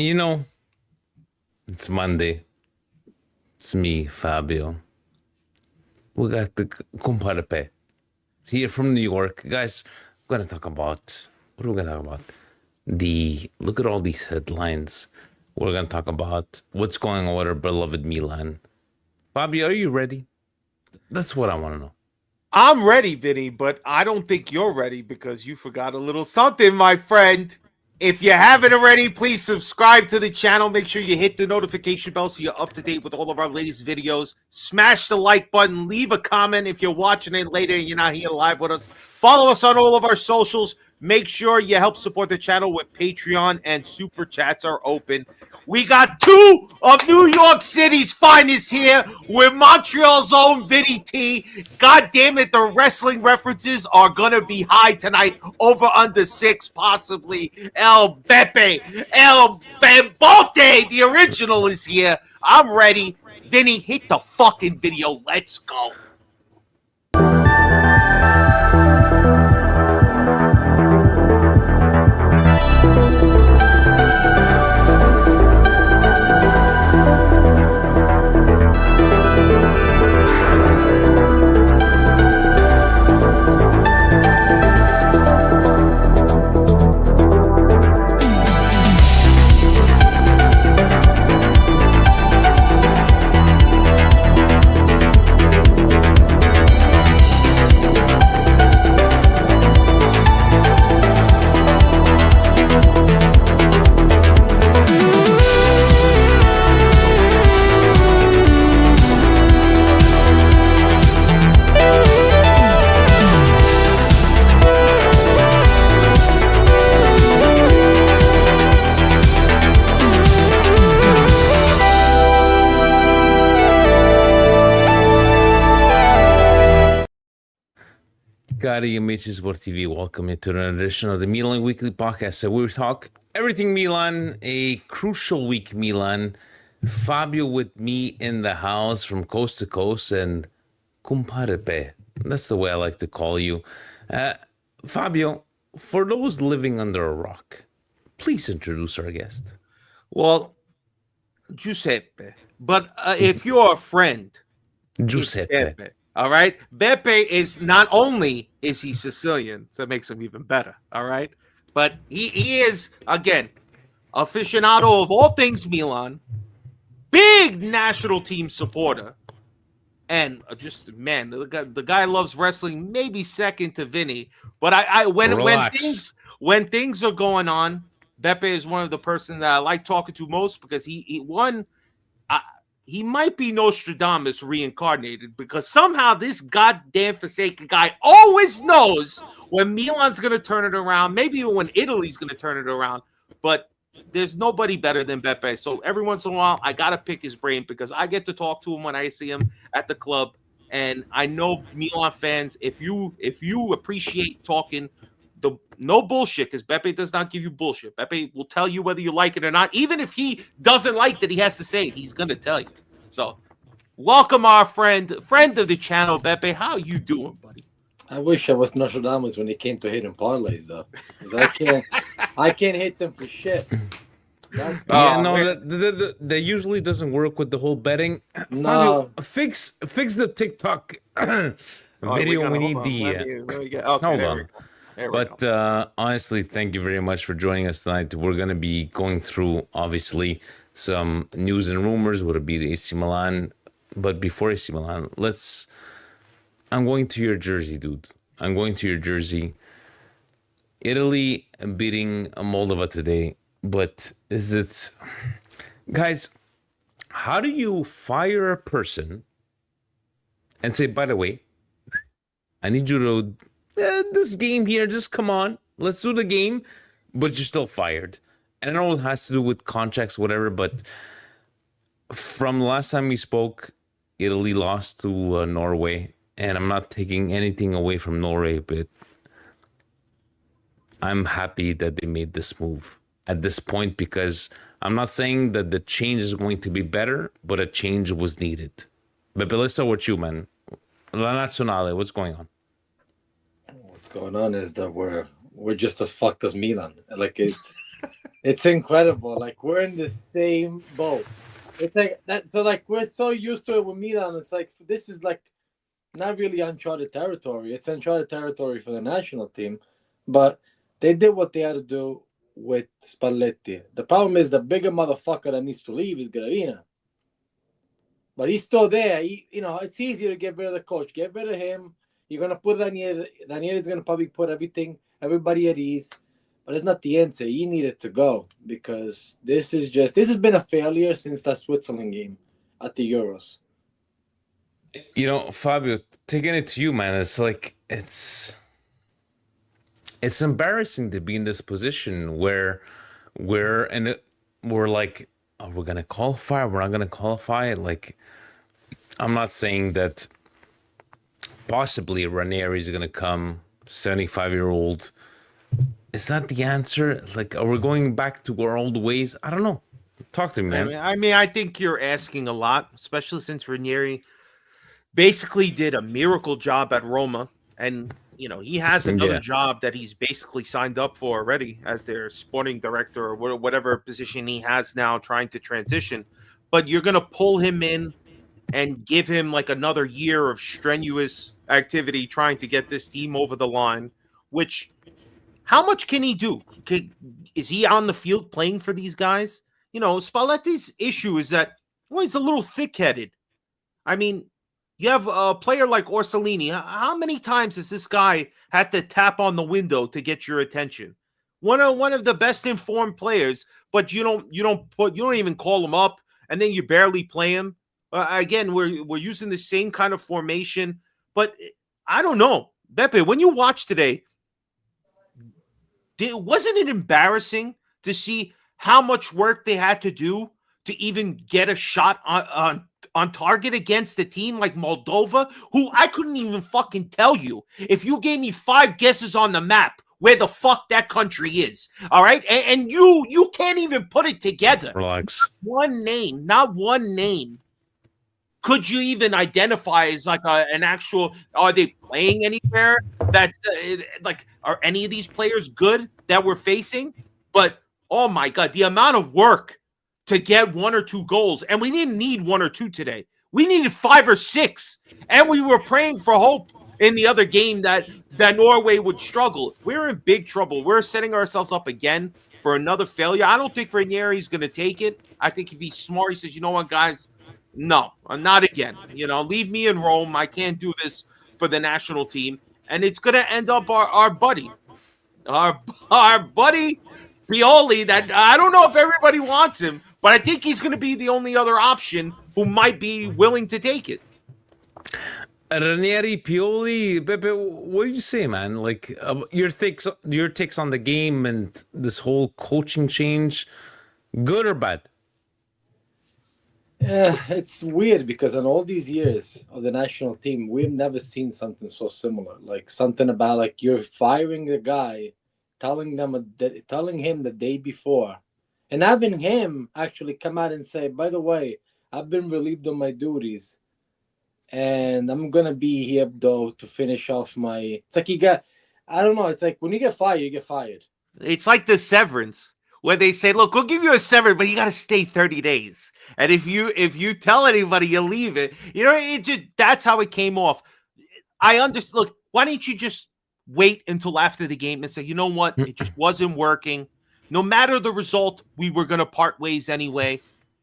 You know, it's Monday. It's me, Fabio. We got the compadre here from New York. Guys, we're going to talk about, what are we going to talk about? Look at all these headlines. We're going to talk about what's going on with our beloved Milan. Fabio, are you ready? That's what I want to know. I'm ready, Vinny, but I don't think you're ready because you forgot a little something, my friend. If you haven't already, please subscribe to the channel. Make sure you hit the notification bell so you're up to date with all of our latest videos. Smash the like button. Leave a comment if you're watching it later and you're not here live with us. Follow us on all of our socials. Make sure you help support the channel with Patreon and Super Chats are open. We got two of New York City's finest here with Montreal's own Vinny T. God damn it, the wrestling references are going to be high tonight. Over under 6, possibly. El Beppe, El Bebote, the original is here. I'm ready. Vinny, hit the fucking video. Let's go. Cari amici Sport TV, welcome to another edition of the Milan Weekly Podcast. So we talk everything Milan, a crucial week Milan. Fabio with me in the house from coast to coast, and compadre. That's the way I like to call you. Fabio, for those living under a rock, please introduce our guest. Well, Giuseppe. But if you're a friend, Giuseppe. Beppe, all right? Beppe is not only is he Sicilian, so that makes him even better, all right? But he is, again, aficionado of all things Milan, big national team supporter, and just, man, the guy loves wrestling, maybe second to Vinny. But when things are going on, Beppe is one of the persons that I like talking to most because he might be Nostradamus reincarnated because somehow this goddamn Forsaken guy always knows when Milan's going to turn it around, maybe even when Italy's going to turn it around. But there's nobody better than Beppe. So every once in a while, I got to pick his brain because I get to talk to him when I see him at the club. And I know Milan fans, if you appreciate talking, no bullshit, because Beppe does not give you bullshit. Beppe will tell you whether you like it or not. Even if he doesn't like that he has to say it, he's going to tell you. So, welcome our friend of the channel, Beppe. How you doing, buddy? I wish I was Nostradamus when it came to hitting parlays, though. I can't hit them for shit. That usually doesn't work with the whole betting. No, Fabio, fix the TikTok video. We need the. Hold on. But honestly, thank you very much for joining us tonight. We're going to be going through, obviously, some news and rumors. Would it be the AC Milan? But before AC Milan, I'm going to your jersey, dude. I'm going to your jersey. Italy beating Moldova today. But is it... Guys, how do you fire a person and say, by the way, I need you to... this game here, just come on, let's do the game, but you're still fired. And I know it has to do with contracts, whatever, but from the last time we spoke, Italy lost to Norway, and I'm not taking anything away from Norway, but I'm happy that they made this move at this point, because I'm not saying that the change is going to be better, but a change was needed. But let's start with you, man. La Nazionale, what's going on? what's going on is that we're just as fucked as Milan. Like It's incredible. Like, we're in the same boat. It's like that. So, like, we're so used to it with Milan. It's like, this is like not really uncharted territory. It's uncharted territory for the national team. But they did what they had to do with Spalletti. The problem is the bigger motherfucker that needs to leave is Gravina. But he's still there. It's easier to get rid of the coach. Get rid of him. You're going to put Ranieri. Ranieri's going to probably put everybody at ease. But it's not the answer. He needed to go because this has been a failure since that Switzerland game at the Euros. Fabio, taking it to you, man, it's like, it's embarrassing to be in this position where we're like, oh, we're going to qualify, we're not going to qualify. Like, I'm not saying that possibly Ranieri is going to come, 75-year-old. Is that the answer? Like, are we going back to our old ways? I don't know. Talk to me, man. I think you're asking a lot, especially since Ranieri basically did a miracle job at Roma. And, he has another job that he's basically signed up for already as their sporting director or whatever position he has now trying to transition. But you're going to pull him in and give him like another year of strenuous activity trying to get this team over the line, which... How much can he do? Is he on the field playing for these guys? Spalletti's issue is that, he's a little thick-headed. I mean, you have a player like Orsolini. How many times has this guy had to tap on the window to get your attention? One of the best informed players, but you don't even call him up, and then you barely play him. Again, we're using the same kind of formation, but I don't know, Beppe. When you watch today, wasn't it embarrassing to see how much work they had to do to even get a shot on target against a team like Moldova, who I couldn't even fucking tell you if you gave me 5 guesses on the map where the fuck that country is. All right, and you can't even put it together. Relax. Not one name. Could you even identify as like an actual? Are they playing anywhere? That are any of these players good that we're facing? But oh my god, the amount of work to get 1 or 2 goals, and we didn't need 1 or 2 today. We needed 5 or 6, and we were praying for hope in the other game that Norway would struggle. We're in big trouble. We're setting ourselves up again for another failure. I don't think Ranieri's going to take it. I think if he's smart, he says, you know what, guys. No, not again. Leave me in Rome. I can't do this for the national team. And it's going to end up our buddy Pioli, that I don't know if everybody wants him, but I think he's going to be the only other option who might be willing to take it. Ranieri, Pioli, Beppe, what do you say, man? Like, your takes on the game and this whole coaching change, good or bad? It's weird because in all these years of the national team, we've never seen something so similar. Like something about like you're firing the guy, telling him the day before, and having him actually come out and say, "By the way, I've been relieved of my duties, and I'm gonna be here though to finish off my." It's like I don't know. It's like when you get fired, you get fired. It's like the severance, where they say, look, we'll give you a severance, but you got to stay 30 days. And if you tell anybody you leave it, that's how it came off. I understand. Look, why don't you just wait until after the game and say, you know what? It just wasn't working. No matter the result, we were going to part ways anyway.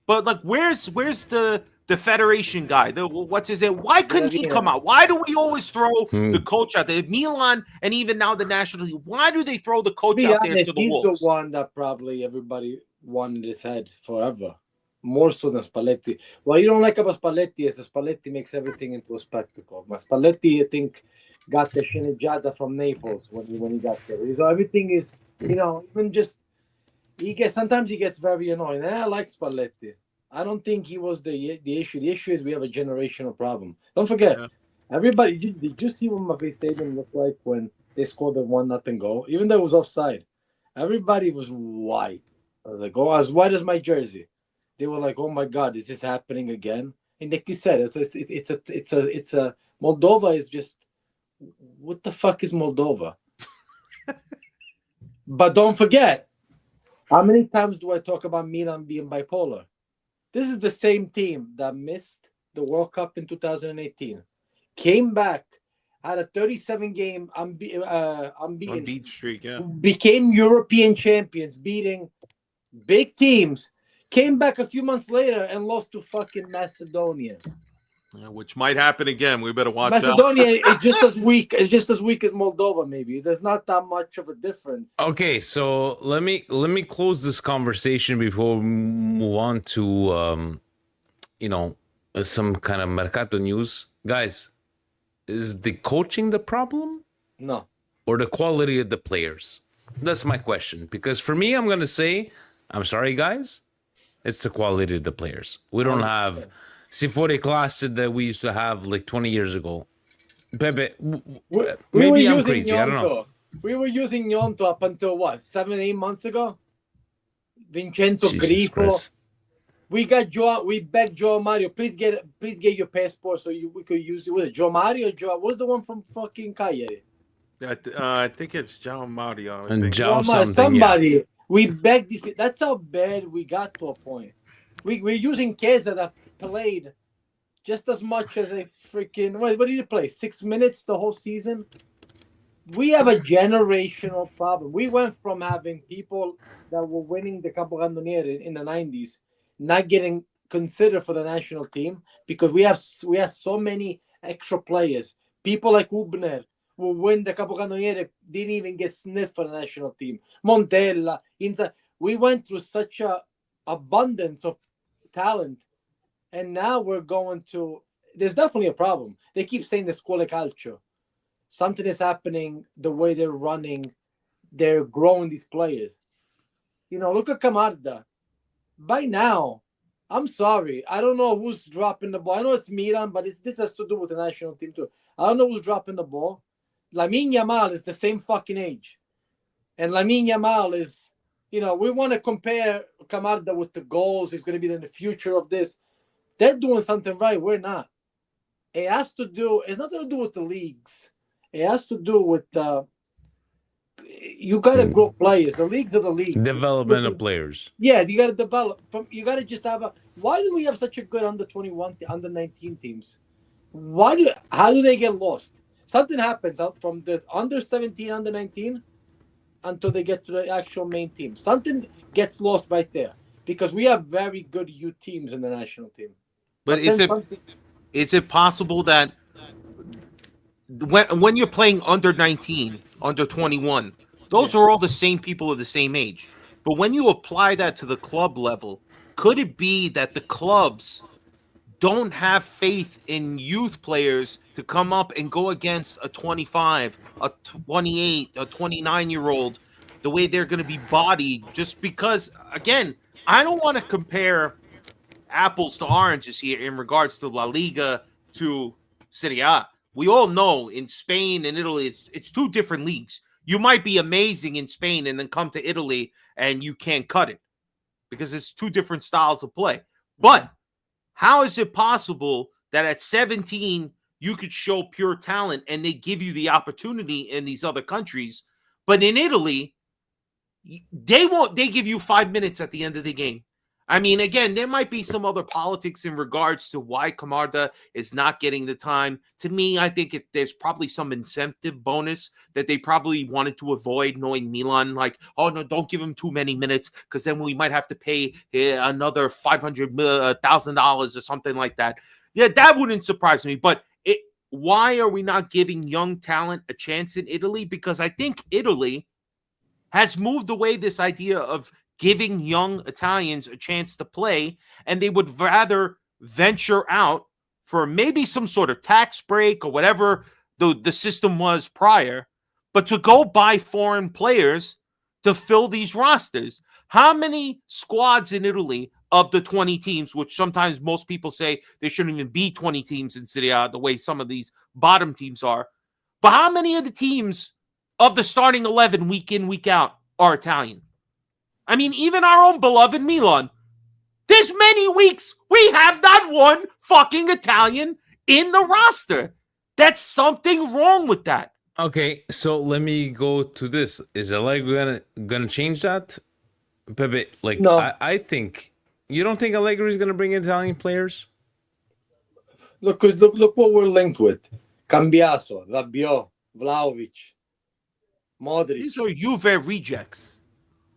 But like, where's the federation guy? What's his name? Why couldn't he come out? Why do we always throw the coach out there? Milan and even now the national team. Why do they throw the coach out there to the wolves? He's the one that probably everybody wanted his head forever, more so than Spalletti. What you don't like about Spalletti is that Spalletti makes everything into a spectacle. But Spalletti, I think, got the sceneggiata from Naples when he got there. So everything is, even just sometimes he gets very annoying. And I like Spalletti. I don't think he was the issue. The issue is we have a generational problem. Don't forget, everybody. Did you see what Maffei Stadium looked like when they scored the 1-0 goal? Even though it was offside, everybody was white. I was like, oh, as white as my jersey. They were like, oh my god, is this happening again? And like you said, it's a Moldova is just, what the fuck is Moldova? But don't forget, How many times do I talk about Milan being bipolar? This is the same team that missed the World Cup in 2018. Came back, had a 37-game unbeaten streak, yeah. Became European champions, beating big teams. Came back a few months later and lost to fucking Macedonia. Yeah, which might happen again. We better watch Macedonia out. is just as weak. It's just as weak as Moldova. Maybe there's not that much of a difference. Okay, so let me close this conversation before we move on to some kind of mercato news, guys. Is the coaching the problem? No. Or the quality of the players? That's my question. Because for me, I'm going to say, I'm sorry, guys, it's the quality of the players. We don't have Sifore class that we used to have like 20 years ago. Pepe, maybe I'm crazy. I don't know. We were using Gnonto up until what, 7-8 months ago? Vincenzo Jesus Grifo. Christ. We got Joe. We begged Joe Mario. Please get your passport so we could use it. Was it Joe Mario? What's the one from fucking Cagliari? I think it's John Mario. And Joe something. Somebody. Yeah. We begged these people. That's how bad we got to a point. We're using Chiesa that played just as much as a freaking. What did he play? 6 minutes the whole season. We have a generational problem. We went from having people that were winning the Capocannoniere in the 90s not getting considered for the national team because we have so many extra players. People like Hubner who win the Capocannoniere didn't even get sniffed for the national team. Montella, we went through such a abundance of talent, and now we're going to. There's definitely a problem. They keep saying the scuola calcio. Something is happening the way they're running. They're growing these players. Look at Camarda. By now, I'm sorry. I don't know who's dropping the ball. I know it's Milan, but this has to do with the national team too. I don't know who's dropping the ball. Lamine Yamal is the same fucking age. And Lamine Yamal is, we want to compare Camarda with the goals. He's going to be in the future of this. They're doing something right. We're not. It's nothing to do with the leagues. It has to do with you got to grow players. The leagues are the league. Development of players. Yeah, you got to develop. You got to just have why do we have such a good under 21, under 19 teams? How do they get lost? Something happens from the under 17, under 19 until they get to the actual main team. Something gets lost right there because we have very good youth teams in the national team. But is it possible that when you're playing under 19, under 21, those are all the same people of the same age. But when you apply that to the club level, could it be that the clubs don't have faith in youth players to come up and go against a 25, a 28, a 29-year-old, the way they're going to be bodied? Just because, again, I don't want to compare apples to oranges here in regards to La Liga to Serie A. We all know in Spain and Italy, it's two different leagues. You might be amazing in Spain and then come to Italy and you can't cut it because it's two different styles of play. But how is it possible that at 17 you could show pure talent and they give you the opportunity in these other countries, but in Italy, they give you 5 minutes at the end of the game? I mean, again, there might be some other politics in regards to why Camarda is not getting the time. To me, I think there's probably some incentive bonus that they probably wanted to avoid, knowing Milan. Like, oh, no, don't give him too many minutes because then we might have to pay another $500,000 or something like that. Yeah, that wouldn't surprise me. But why are we not giving young talent a chance in Italy? Because I think Italy has moved away this idea of giving young Italians a chance to play, and they would rather venture out for maybe some sort of tax break or whatever the system was prior, but to go buy foreign players to fill these rosters. How many squads in Italy of the 20 teams, which sometimes most people say there shouldn't even be 20 teams in Serie A, the way some of these bottom teams are, but how many of the teams of the starting 11 week in, week out are Italian? I mean, even our own beloved Milan, there's many weeks we have not one fucking Italian in the roster. That's something wrong with that. Okay, so let me go to this. Is Allegri gonna change that? Pepe, like, No. I think you don't think Allegri is going to bring Italian players? Look what we're linked with: Cambiaso, Rabiot, Vlahovic, Modric. These are Juve rejects.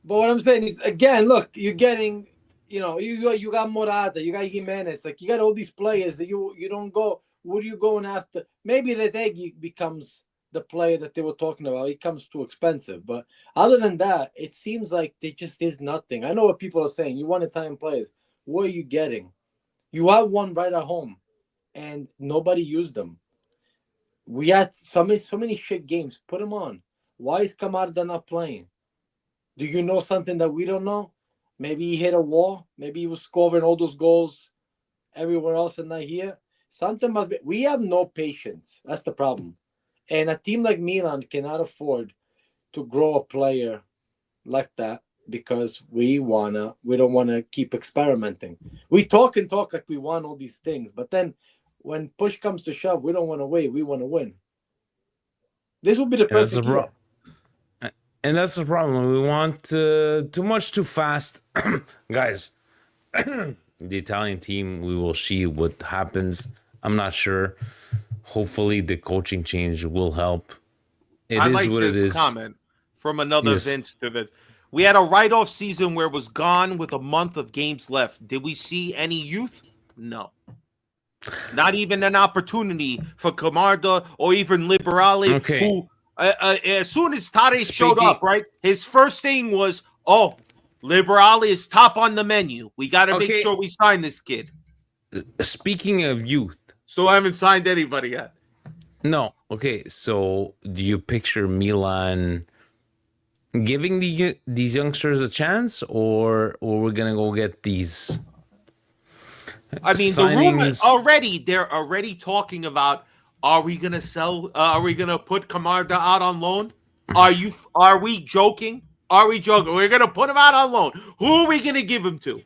But what I'm saying is, again, look, you're getting, you got Morata, you got Jimenez, like you got all these players that you don't go. What are you going after? Maybe Retegui becomes the player that they were talking about. He comes too expensive, but other than that, it seems like there just is nothing. I know what people are saying. You want Italian players. What are you getting? You have one right at home, and nobody used them. We had so many shit games. Put them on. Why is Camarda not playing? Do you know something that we don't know? Maybe he hit a wall. Maybe he was scoring all those goals everywhere else and not here. Something must be. We have no patience. That's the problem. And a team like Milan cannot afford to grow a player like that because we don't wanna keep experimenting. We talk like we want all these things, but then when push comes to shove, we don't want to wait. We want to win. This will be the perfect year. And that's the problem. We want too much too fast. Guys, the Italian team, we will see what happens. I'm not sure. Hopefully the coaching change will help. I like this comment from another Vince to Vince. We had a write-off season where it was gone with a month of games left. Did we see any youth? No. Not even an opportunity for Camarda or even Liberale, who as soon as Tade showed up, right, his first thing was, Liberale is top on the menu. We got to make sure we sign this kid. Speaking of youth. So I haven't signed anybody yet. No. Okay, so do you picture Milan giving these youngsters a chance, or we're going to go get these I mean, the rumors they're already talking about, are we going to sell? Are we going to put Camarda out on loan? Are we joking? Are we joking? We're going to put him out on loan. Who are we going to give him to?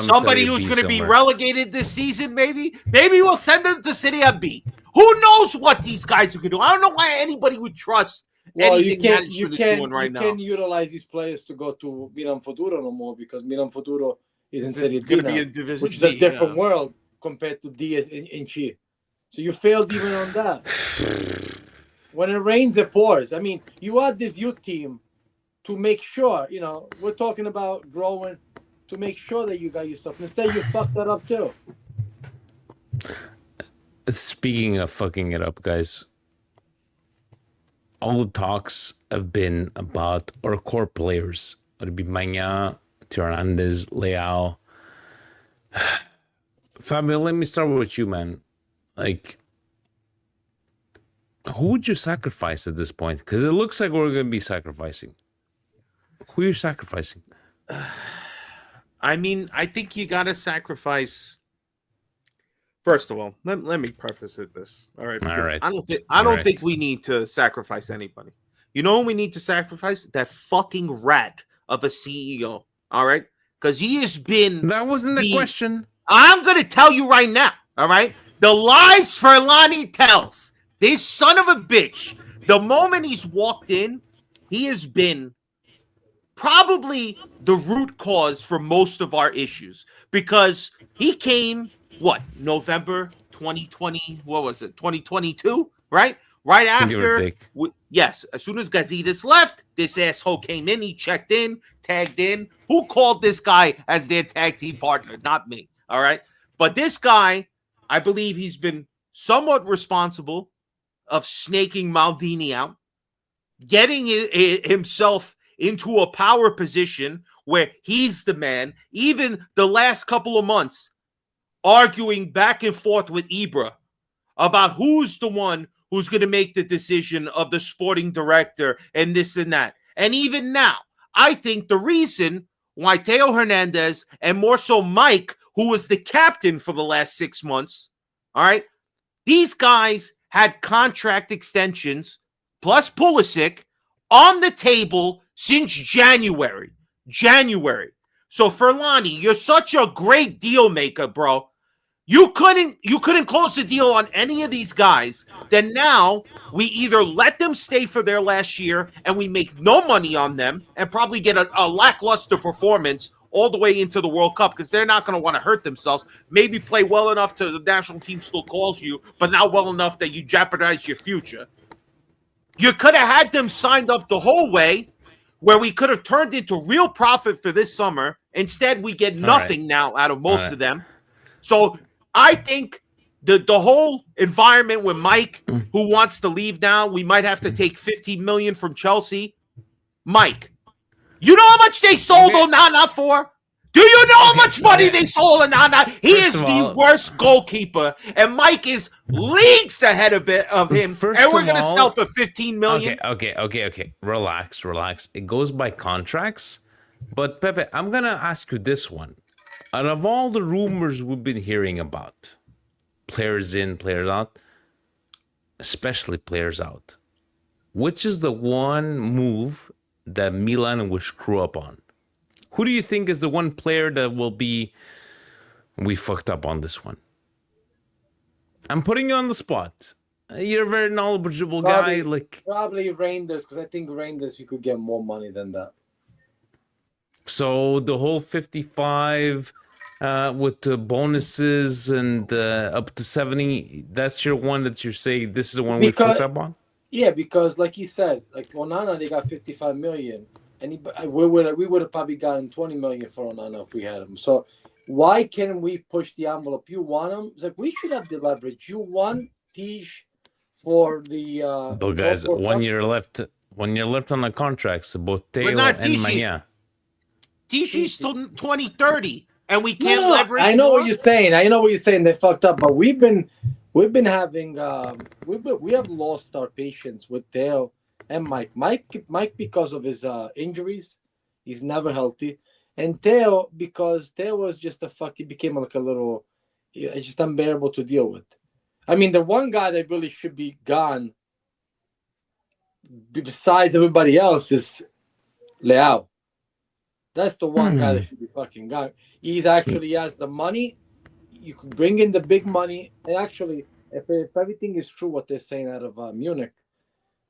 Somebody who's going to be relegated this season, maybe? Maybe we'll send them to City B. Who knows what these guys are going to do? I don't know why anybody would trust anything management is doing right now. You can't utilize these players to go to Milan Futuro no more because Milan Futuro is in Serie B now, which is a different world compared to D in Chi. So you failed even on that. When it rains, it pours. I mean, you had this youth team to make sure, we're talking about growing, to make sure that you got your stuff. Instead, you fucked that up too. Speaking of fucking it up, guys, all the talks have been about our core players. It'd be Maignan, Theo Hernández, Leao. Fabio, let me start with you, man. Like, who would you sacrifice at this point? Because it looks like we're going to be sacrificing. Who are you sacrificing? I mean, I think you got to sacrifice. First of all, let me preface it this. All right. I don't think we need to sacrifice anybody. You know what we need to sacrifice? That fucking rat of a CEO. All right. Because he has been. That wasn't the question. I'm going to tell you right now. All right. The lies Ferlani tells. This son of a bitch. The moment he's walked in, he has been probably the root cause for most of our issues. Because he came. November 2020, 2022, right? Right after, yes, as soon as Gazidis left, this asshole came in, he checked in, tagged in. Who called this guy as their tag team partner? Not me, all right? But this guy, I believe he's been somewhat responsible of snaking Maldini out, getting himself into a power position where he's the man. Even the last couple of months, arguing back and forth with Ibra about who's the one who's going to make the decision of the sporting director and this and that. And even now, I think the reason why Theo Hernández and more so Mike, who was the captain for the last 6 months, all right, these guys had contract extensions plus Pulisic on the table since January. So Ferlani, you're such a great deal maker, bro. You couldn't close the deal on any of these guys. Then now we either let them stay for their last year and we make no money on them and probably get a lackluster performance all the way into the World Cup because they're not going to want to hurt themselves. Maybe play well enough to the national team still calls you, but not well enough that you jeopardize your future. You could have had them signed up the whole way where we could have turned into real profit for this summer. Instead, we get nothing now out of most of them. So I think the whole environment with Mike, who wants to leave now, we might have to take $15 million from Chelsea. Mike, you know how much they sold Onana for? Do you know how much money they sold Onana? He is the worst goalkeeper, and Mike is leagues ahead of him. And we're going to sell for $15 million. Okay. Relax. It goes by contracts. But Pepe, I'm going to ask you this one. Out of all the rumors we've been hearing about, players in, players out, especially players out, which is the one move that Milan will screw up on? Who do you think is the one player that will be, we fucked up on this one? I'm putting you on the spot. You're a very knowledgeable guy. Probably Reijnders, because I think Reijnders you could get more money than that. So the whole 55 with the bonuses and up to 70, that's your one that you say this is the one we fucked up on? Yeah, because like he said, like Onana, they got 55 million. And we would have probably gotten 20 million for Onana if we had him. So why can't we push the envelope? You want him? It's like we should have the leverage. You want Tej for the but guys, 1 year left. 1 year left on the contracts, both Theo and Maignan. Tishi's still 2030, and we can't leverage. I know what you're saying. They fucked up, but we've been having we have lost our patience with Theo and Mike. Mike because of his injuries, he's never healthy, and Theo because Theo was just he became like a little, it's just unbearable to deal with. I mean, the one guy that really should be gone, besides everybody else, is Leao. That's the one guy that should be fucking gone. He has the money. You could bring in the big money. And actually, if everything is true, what they're saying out of Munich,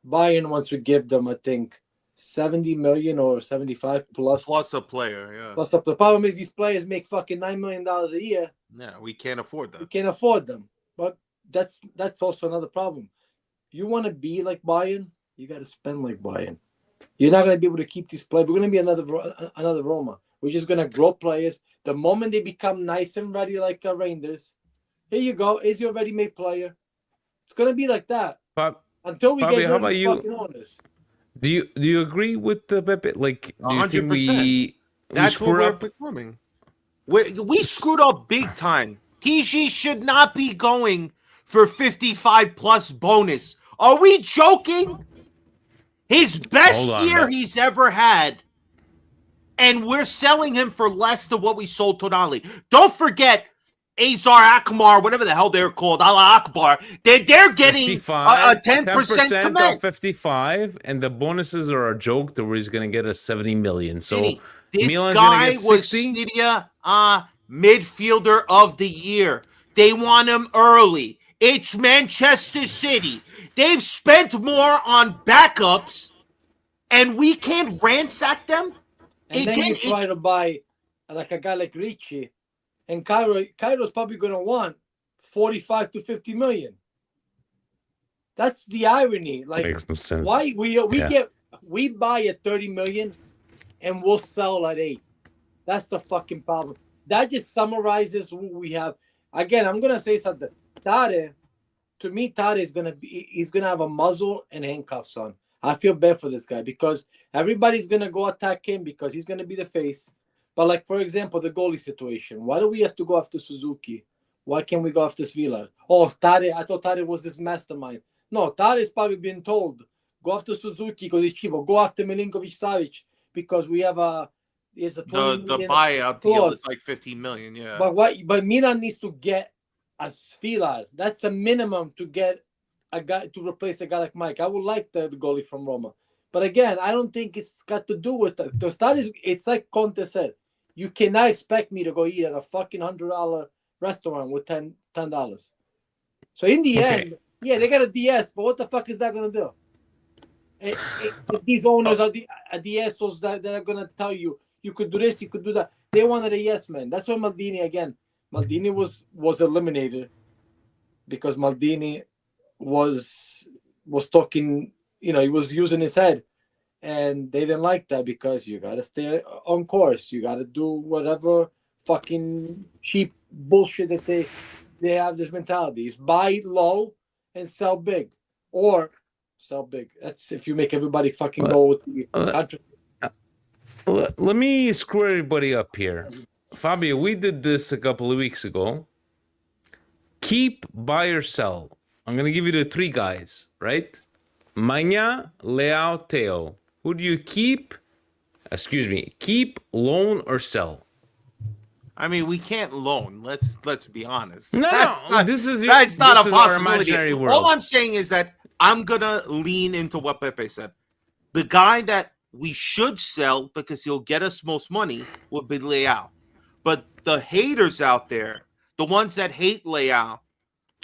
Bayern wants to give them, I think, 70 million or 75 plus a player. Yeah. Plus the problem is these players make fucking $9 million a year. Yeah, we can't afford that. We can't afford them. But that's also another problem. You want to be like Bayern, you got to spend like Bayern. You're not going to be able to keep these players. We're going to be another Roma. We're just going to grow players. The moment they become nice and ready like Reijnders, here you go. Is your ready-made player? It's going to be like that. Until we get rid of the fucking owners. Do you agree with the Pepe? Like, do you 100%. Think that's what we're becoming? We screwed up big time. Tej should not be going for 55 plus bonus. Are we joking? His best year he's ever had. And we're selling him for less than what we sold Tonali. Don't forget Azar Akmar, whatever the hell they're called, Allah Akbar. They're getting 55, a 10% commit. 55, and the bonuses are a joke that where he's going to get a 70 million. So this Milan's guy get 60? was Syria midfielder of the year. They want him early. It's Manchester City. They've spent more on backups, and we can't ransack them. And then you try to buy like a guy like Ricci, and Cairo's probably going to want 45 to 50 million. That's the irony. Like, makes no sense. Why we buy at 30 million, and we'll sell at 8. That's the fucking problem. That just summarizes what we have. Again, I'm gonna say something. Tade, to me, Tade he's gonna have a muzzle and handcuffs on. I feel bad for this guy because everybody's gonna go attack him because he's gonna be the face. But like, for example, the goalie situation. Why do we have to go after Suzuki? Why can't we go after Svila? Oh, Tade, I thought Tade was this mastermind. No, Tade's probably been told, go after Suzuki because he's cheap, or go after Milinkovic-Savic because we have the buyout deal is like 15 million, yeah. But Milan needs to get a Svila. That's a minimum to get a guy to replace a guy like Mike. I would like the goalie from Roma. But again, I don't think it's got to do with that. It's like Conte said. You cannot expect me to go eat at a fucking $100 restaurant with $10. So in the end, yeah, they got a DS, but what the fuck is that gonna do? If these owners are the assholes that are gonna tell you could do this, you could do that. They wanted a yes man. That's why Maldini was eliminated because Maldini was talking, he was using his head, and they didn't like that because you gotta stay on course. You gotta do whatever fucking cheap bullshit that they have. This mentality is buy low and sell big, or sell big. That's if you make everybody fucking go with the country. Let me screw everybody up here. Fabio, we did this a couple of weeks ago. Keep, buy, or sell. I'm going to give you the three guys, right? Maignan, Leao, Theo. Who do you keep? Keep, loan, or sell? I mean, we can't loan. Let's be honest. No, this is a possibility. All I'm saying is that I'm going to lean into what Pepe said. The guy that we should sell because he'll get us most money would be Leao. But the haters out there, the ones that hate Leao,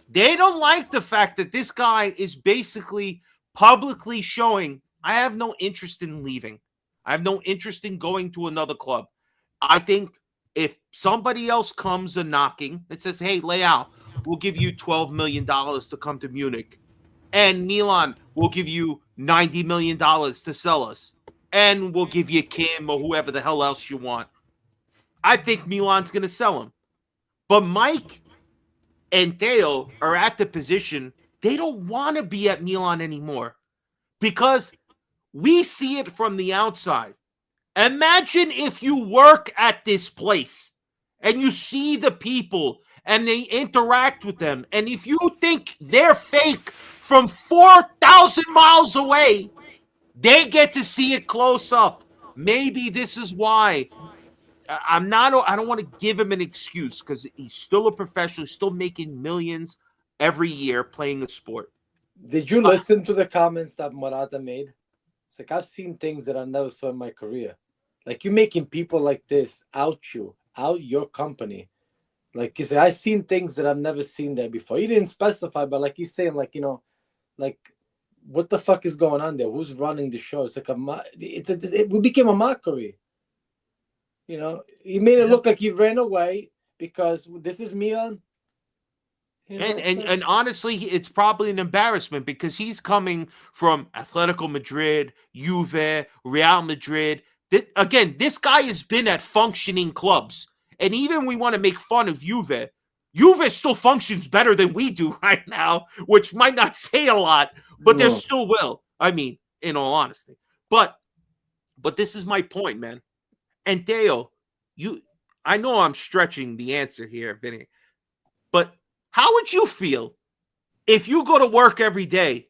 they don't like the fact that this guy is basically publicly showing, I have no interest in leaving. I have no interest in going to another club. I think if somebody else comes a knocking and says, hey, Leao, we'll give you $12 million to come to Munich. And Milan will give you $90 million to sell us. And we'll give you Kim or whoever the hell else you want. I think Milan's going to sell him. But Mike and Theo are at the position, they don't want to be at Milan anymore. Because we see it from the outside. Imagine if you work at this place and you see the people and they interact with them. And if you think they're fake from 4,000 miles away, they get to see it close up. Maybe this is why I don't want to give him an excuse because he's still a professional, he's still making millions every year playing a sport. Did you listen to the comments that Morata made? It's like, I've seen things that I never saw in my career. Like, you're making people like this out your company. Like, you say, I've seen things that I've never seen there before. He didn't specify, but like he's saying, like, like, what the fuck is going on there? Who's running the show? It's like it became a mockery. He made it look like he ran away because this is Milan. And honestly, it's probably an embarrassment because he's coming from Atletico Madrid, Juve, Real Madrid. Again, this guy has been at functioning clubs. And even we want to make fun of Juve. Juve still functions better than we do right now, which might not say a lot, but there still will. I mean, in all honesty. But this is my point, man. And Theo, I know I'm stretching the answer here, Vinny, but how would you feel if you go to work every day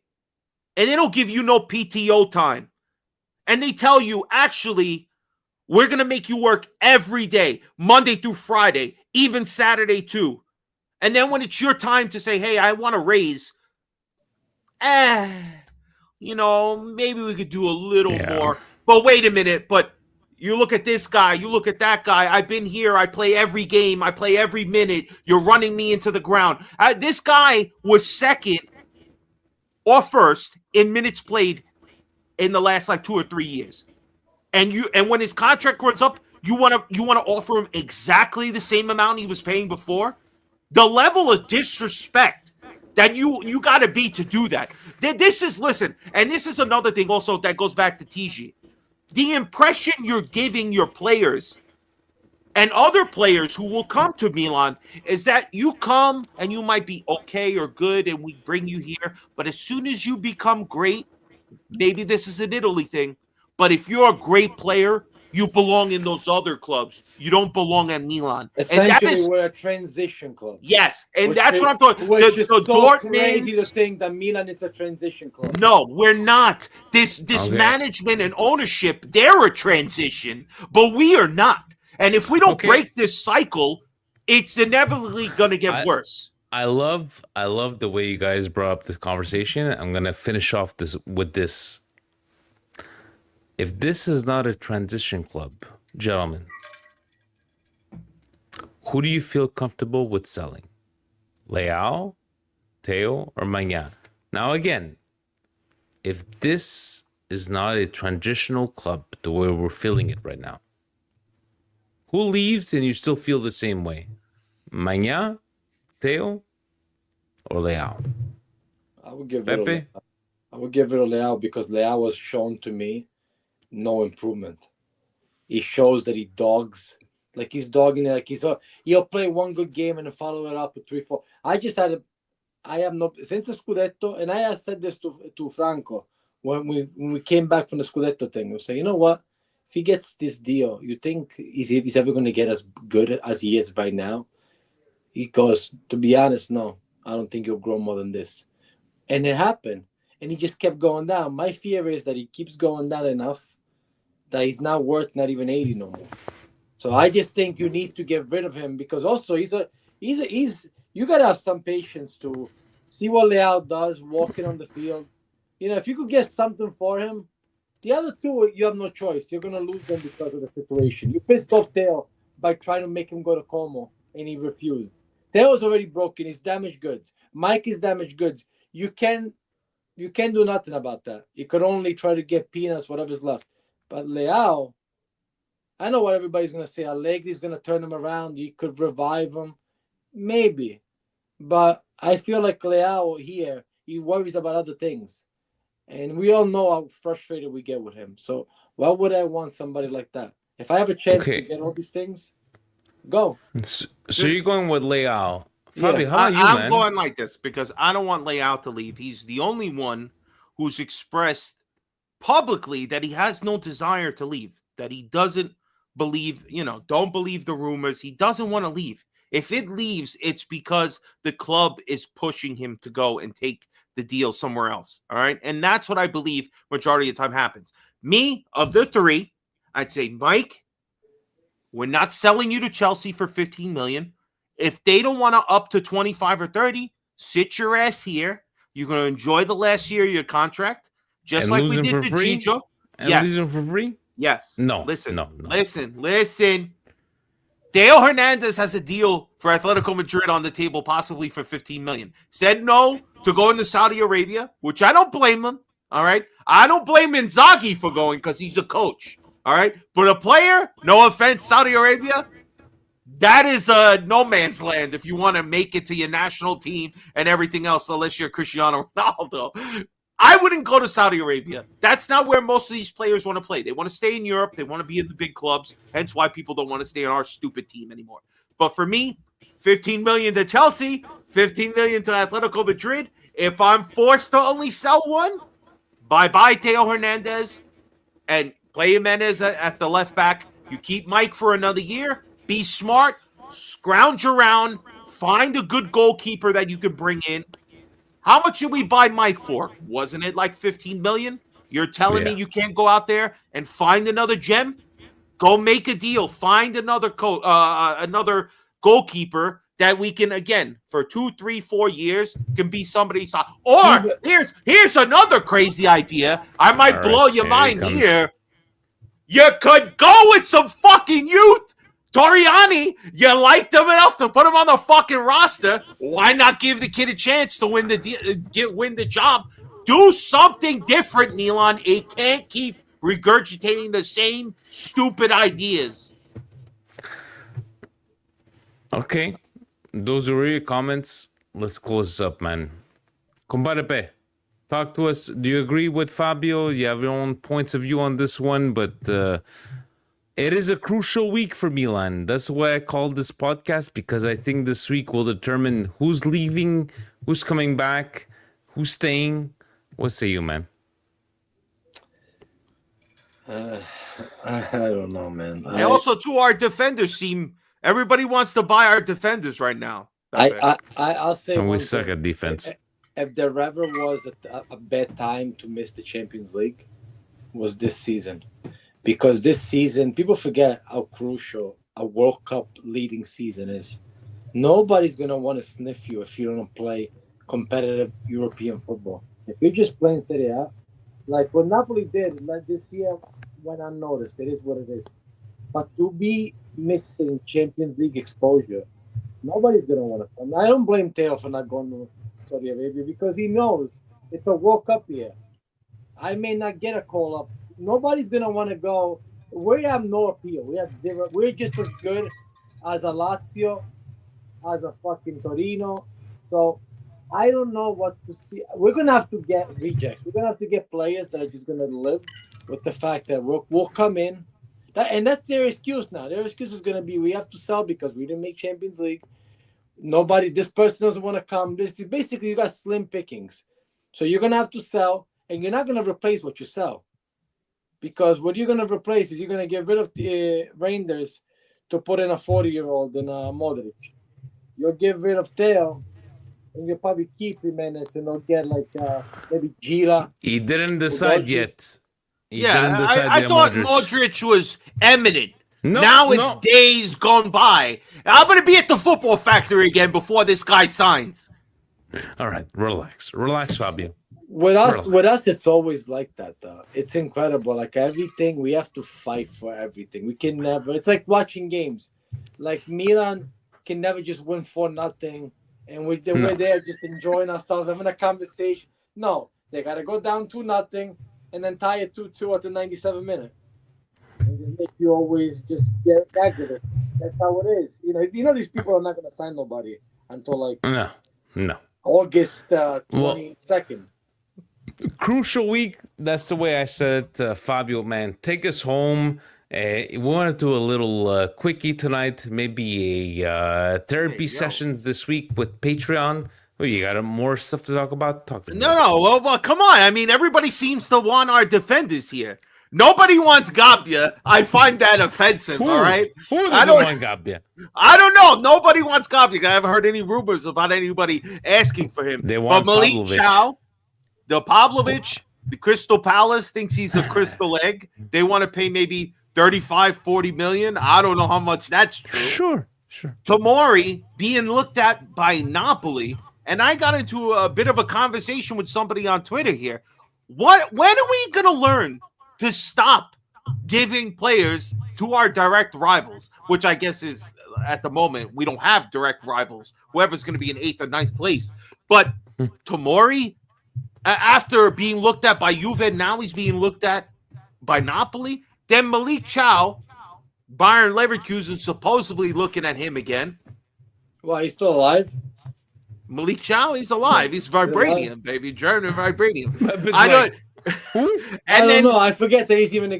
and they don't give you no PTO time and they tell you, actually, we're going to make you work every day, Monday through Friday, even Saturday too. And then when it's your time to say, hey, I want a raise, maybe we could do a little more. But wait a minute, but you look at this guy, you look at that guy. I've been here. I play every game. I play every minute. You're running me into the ground. This guy was second or first in minutes played in the last 2 or 3 years. And when his contract runs up, you want to offer him exactly the same amount he was paying before? The level of disrespect that you got to be to do that. This is another thing also that goes back to TG. The impression you're giving your players and other players who will come to Milan is that you come and you might be okay or good and we bring you here. But as soon as you become great, maybe this is an Italy thing, but if you're a great player, you belong in those other clubs. You don't belong at Milan. Essentially, we're a transition club. Yes, and that's what I'm talking. Which is so crazy to think that Milan is a transition club. No, we're not. This management and ownership, they're a transition, but we are not. And if we don't break this cycle, it's inevitably going to get worse. I love the way you guys brought up this conversation. I'm going to finish off with this. If this is not a transition club, gentlemen, who do you feel comfortable with selling? Leao, Theo, or Maignan? Now, again, if this is not a transitional club the way we're feeling it right now, who leaves and you still feel the same way? Maignan, Theo, or Leao? I would give Pepe? it to Leao because Leao was shown to me no improvement. He shows that he dogs. Like he's dogging it. Like he'll play one good game and then follow it up with 3-4. I have no since the Scudetto, and I have said this to Franco when we came back from the Scudetto thing. We say, you know what? If he gets this deal, you think he's ever going to get as good as he is right now? He goes, to be honest, no. I don't think he'll grow more than this. And it happened. And he just kept going down. My fear is that he keeps going down enough that he's not worth not even 80 no more. So I just think you need to get rid of him because also he's you gotta have some patience to see what Leao does walking on the field. You know, if you could get something for him, the other two you have no choice. You're gonna lose them because of the situation. You pissed off Theo by trying to make him go to Como and he refused. Theo's already broken. He's damaged goods. Mike is damaged goods. You can't do nothing about that. You could only try to get peanuts, whatever's left. But Leao, I know what everybody's going to say. Allegri's going to turn him around. He could revive him. Maybe. But I feel like Leao here, he worries about other things. And we all know how frustrated we get with him. So why would I want somebody like that? If I have a chance to get all these things, go. So you're going with Leao. Fabio, how about you, I'm man? going like this because I don't want Leao to leave. He's the only one who's expressed publicly that he has no desire to leave, that he doesn't believe, don't believe the rumors. He doesn't want to leave. If it leaves, it's because the club is pushing him to go and take the deal somewhere else. All right. And that's what I believe majority of the time happens. Me, of the three, I'd say, Mike, we're not selling you to Chelsea for 15 million. If they don't want to up to 25 or 30, sit your ass here. You're going to enjoy the last year of your contract, just And like lose we him did for to free? Chicho. And Yes. lose him for free? Yes. No. Listen. No. Listen. Theo Hernández has a deal for Atletico Madrid on the table, possibly for 15 million. Said no to going to Saudi Arabia, which I don't blame him. All right. I don't blame Inzaghi for going because he's a coach. All right. But a player, no offense, Saudi Arabia, that is no man's land if you want to make it to your national team and everything else, unless you're Cristiano Ronaldo. I wouldn't go to Saudi Arabia. That's not where most of these players want to play. They want to stay in Europe. They want to be in the big clubs. Hence why people don't want to stay on our stupid team anymore. But for me, 15 million to Chelsea, 15 million to Atletico Madrid. If I'm forced to only sell one, bye-bye Theo Hernández and play Jimenez at the left back. You keep Mike for another year. Be smart. Scrounge around. Find a good goalkeeper that you can bring in. How much did we buy Mike for? Wasn't it like 15 million? You're telling me you can't go out there and find another gem? Go make a deal. Find another another goalkeeper that we can, again, for 2, 3, 4 years, can be somebody's. Or here's another crazy idea. I might blow your mind here. You could go with some fucking youth. Toriani, you liked him enough to put him on the fucking roster. Why not give the kid a chance to win the job? Do something different, Milan. It can't keep regurgitating the same stupid ideas. Okay. Those are your comments. Let's close this up, man. Compadre, talk to us. Do you agree with Fabio? You have your own points of view on this one, but it is a crucial week for Milan. That's why I called this podcast, because I think this week will determine who's leaving, who's coming back, who's staying. What say you, man? I don't know, man. And also, too, our defenders seem... Everybody wants to buy our defenders right now. I'll say and we suck at defense. If there ever was a bad time to miss the Champions League, was this season. Because this season, people forget how crucial a World Cup leading season is. Nobody's going to want to sniff you if you don't play competitive European football. If you're just playing Serie A, like what Napoli did like this year, went unnoticed. It is what it is. But to be missing Champions League exposure. Nobody's gonna want to come. I don't blame Theo for not going to Saudi Arabia because he knows it's a World Cup year. I may not get a call up. Nobody's gonna want to go. We have no appeal. We have zero. We're just as good as a Lazio, as a fucking Torino. So I don't know what to see. We're gonna have to get rejects. We're gonna have to get players that are just gonna live with the fact that we'll come in. And that's their excuse now. Their excuse is gonna be we have to sell because we didn't make Champions League. This person doesn't want to come. This is basically you got slim pickings. So you're gonna have to sell, and you're not gonna replace what you sell. Because what you're gonna replace is you're gonna get rid of the Reijnders to put in a 40-year-old and a Modric. You'll get rid of Theo, and you'll probably keep Jimenez, and they'll get like maybe Gila. He didn't decide yet. I thought Modric was eminent. No, now it's days gone by. I'm going to be at the football factory again before this guy signs. All right, relax, Fabio. With us, it's always like that. It's incredible. Like everything, we have to fight for everything. We can never. It's like watching games. Like Milan can never just win 4-0, and we're there just enjoying ourselves, having a conversation. No, they gotta go down 2-0 and then tie it 2-2 at the 97th minute. And just make you always just get aggravated. That's how it is. You know these people are not gonna sign nobody until like no August 22nd. Crucial week. That's the way I said it, Fabio. Man, take us home. We want to do a little quickie tonight. Maybe a therapy sessions this week with Patreon. Oh, you got more stuff to talk about? Talk to me. No. Well, come on. I mean, everybody seems to want our defenders here. Nobody wants Gabbia. I find that offensive. All right. Who doesn't want Gabbia? I don't know. Nobody wants Gabbia. I haven't heard any rumors about anybody asking for him. They want Malik Chow, the Pavlovich, the Crystal Palace thinks he's a crystal egg. They want to pay maybe 35-40 million. I don't know how much that's true. Sure. Tomori being looked at by Napoli, and I got into a bit of a conversation with somebody on Twitter here. When are we going to learn to stop giving players to our direct rivals, which I guess is at the moment we don't have direct rivals. Whoever's going to be in 8th or 9th place, but Tomori, after being looked at by Juve, now he's being looked at by Napoli. Then Malik Chow, Bayern Leverkusen supposedly looking at him again. Well, he's still alive. Malik Chow, he's alive. He's vibranium, baby. German vibranium. I don't. I don't know. I forget that he even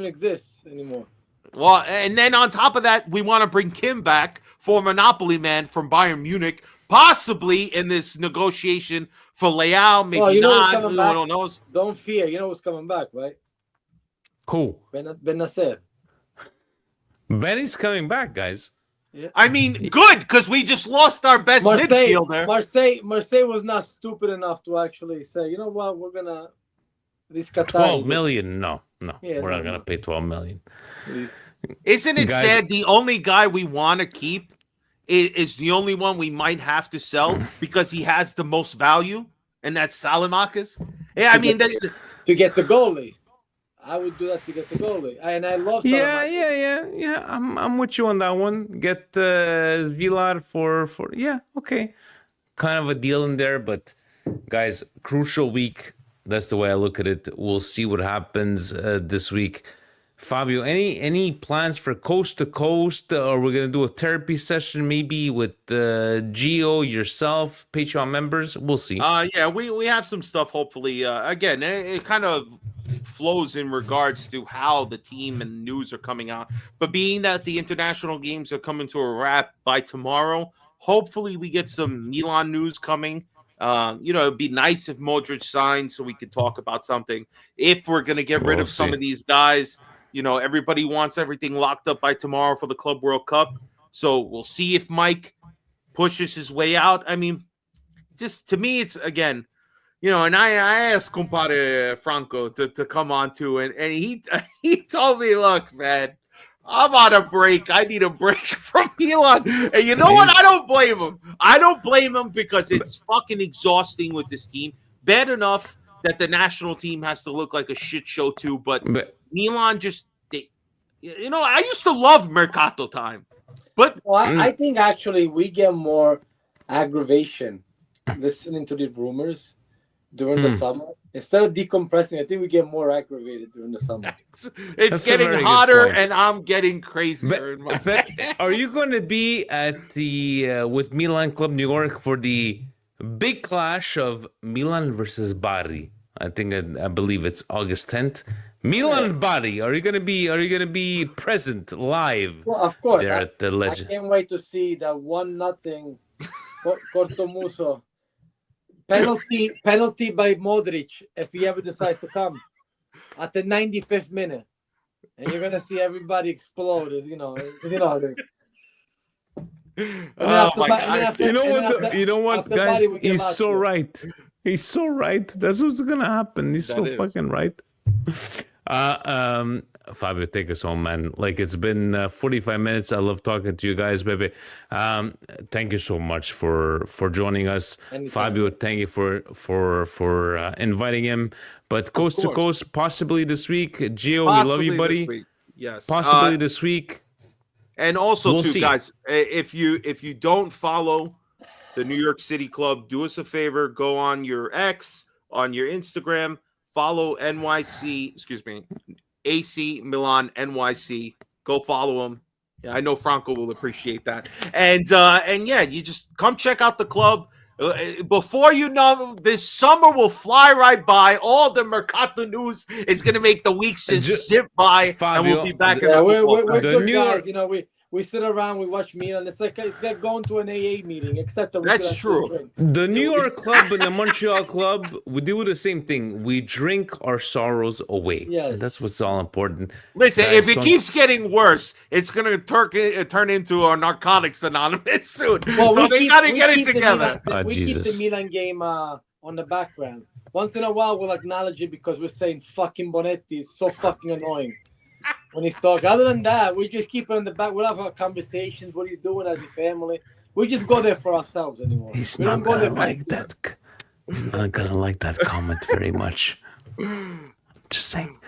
exists anymore. Well, and then on top of that, we want to bring Kim back, former Napoli man from Bayern Munich, possibly in this negotiation for Leao. Maybe not. Who knows? Don't fear. You know who's coming back, right? Who? Ben Nasser. Benny's coming back, guys. Yeah. I mean, good, because we just lost our best midfielder. Marseille was not stupid enough to actually say, you know what, we're going to... 12 million? No. We're not going to pay 12 million. Isn't it sad the only guy we want to keep is the only one we might have to sell because he has the most value, and that's Salamakis? Yeah, I mean... To get the goalie. I would do that to get the goalie. And I love Salamakis. Yeah. I'm with you on that one. Get Villar for... Yeah, okay. Kind of a deal in there, but guys, crucial week. That's the way I look at it. We'll see what happens this week. Fabio, any plans for coast to coast? Or we're gonna do a therapy session maybe with Gio, yourself, Patreon members? We'll see. Yeah, we have some stuff. Hopefully, again, it kind of flows in regards to how the team and news are coming out. But being that the international games are coming to a wrap by tomorrow, hopefully we get some Milan news coming. It'd be nice if Modric signed so we could talk about something. If we're going to get rid of some of these guys, everybody wants everything locked up by tomorrow for the Club World Cup. So we'll see if Mike pushes his way out. I mean, just to me, it's again, and I asked Compare Franco to come on too. And he told me, look, man, I'm on a break. I need a break from Milan. And you know what? I don't blame him. I don't blame him because it's fucking exhausting with this team. Bad enough that the national team has to look like a shit show too, but Milan just You know, I used to love Mercato time, but I think actually we get more aggravation listening to the rumors during the summer. Instead of decompressing, I think we get more aggravated during the summer. It's getting hotter, and I'm getting crazier. But are you going to be at the with Milan Club New York for the big clash of Milan versus Bari? I think I believe it's August 10th. Milan Bari, are you gonna be present live? Well, of course. There at the Legend. I can't wait to see that 1-0 Cortomuso penalty by Modric if he ever decides to come at the 95th minute, and you're gonna see everybody explode. You know. You know what, guys? He's so right. He's so right. That's what's gonna happen. He's so fucking right. Fabio, take us home, man. Like, it's been 45 minutes. I love talking to you guys, baby. Thank you so much for joining us. Anytime. Fabio, thank you for inviting him. But coast to coast, possibly this week. Gio, we love you, buddy. Yes, possibly this week. And also, guys, if you don't follow the New York City Club, do us a favor. Go on your X, on your Instagram. Follow AC Milan NYC. Go follow him. Yeah, I know Franco will appreciate that. And yeah, you just come check out the club. Before you know, this summer will fly right by. All the Mercato news is going to make the weeks just zip by, Fabio, and we'll be back in the football. We're good guys. You know, we sit around, we watch Milan. It's like going to an AA meeting, except that that's true. The New York club and the Montreal club, we do the same thing. We drink our sorrows away. Yes, that's what's all important. Listen, if it keeps getting worse, it's gonna turn into a Narcotics Anonymous soon. Well, so they gotta get it together. We keep the Milan game on the background. Once in a while, we'll acknowledge it because we're saying fucking Bonetti is so fucking annoying when he's talking. Other than that, we just keep it in the back. We'll have our conversations. What are you doing as a family? We just go there for ourselves anymore. He's not gonna like that. He's not gonna like that comment very much. Just saying.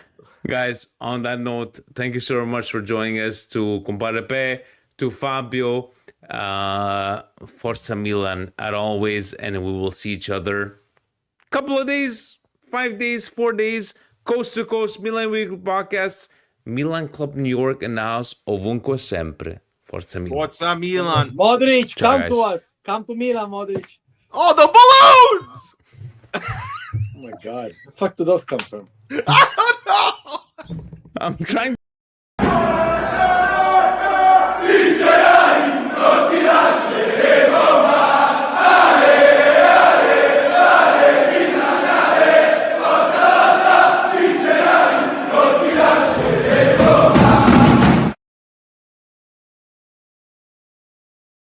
Guys, on that note, thank you so much for joining us. To Compadre Pe, to Fabio, Forza Milan, as always, and we will see each other couple of days, 5 days, 4 days, coast to coast, Milan Weekly Podcasts, Milan Club New York in the house, ovunque sempre. Forza Milan. Forza Milan. Modric, come to us. Come to Milan, Modric. Oh, the balloons! Oh my God. Where the fuck do those come from? I don't know. I'm trying